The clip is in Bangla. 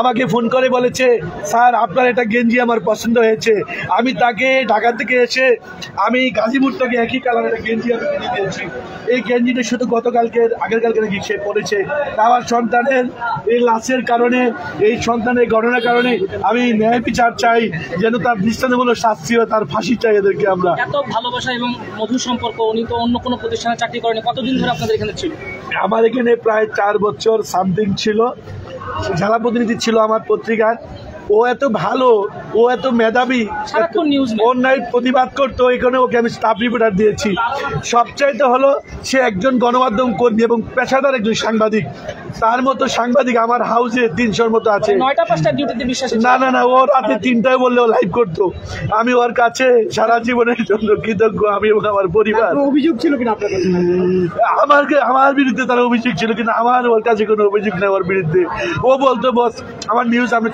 আমাকে ফোন করে বলেছে, স্যার আপনার এটা গেঞ্জি আমার পছন্দ হয়েছে। আমি তাকে ঢাকা থেকে এসে আমি গাজীপুর থেকে একই কালারের গেঞ্জি আমি কিনে দিয়েছি। এই গেঞ্জিটা শুধু আগের কালকে নাকি সে পড়েছে। আমার সন্তানের এই লাশের কারণে, এই সন্তানের ঘটনার কারণে আমি ন্যায় বিচার চাই, যেন তার দৃষ্টান্তমূলক শাস্তি হয়, তার ফাঁসি চাই এদেরকে। আমরা এত ভালোবাসা এবং মধুর সম্পর্ক, উনি তো অন্য কোনো প্রতিষ্ঠানে চাকরি করেন, কতদিন ধরে আপনাদের এখানে ছিল? আমার এখানে প্রায় 4 বছর সামথিং ছিল। জেলা প্রতিনিধি ছিল আমার পত্রিকার। ও এত ভালো, ও এত মেধাবী, অন্যায় প্রতিবাদ করতো। এখানে ওকে আমি স্টাফ রিপোর্টার দিয়েছি। সবচাইতে হলো সে একজন গণমাধ্যম কর্মী এবং পেশাদার একজন সাংবাদিক। তার মতো সাংবাদিক আমার হাউসে 300-র মতো আছে। 9টা-5টা ডিউটিতে বিশ্বাস? না, ও রাতে 3টায় বললেও লাইভ করতো। আমি ওর কাছে সারা জীবনের জন্য কৃতজ্ঞ, আমি এবং আমার পরিবার। অভিযোগ ছিল কিনা আপনার কাছে? আমার বিরুদ্ধে তার অভিযোগ ছিল, কিন্তু আমার ওর কাছে কোনো অভিযোগ নেই ওর বিরুদ্ধে। ও বলতো, বস আমার নিউজ আপনি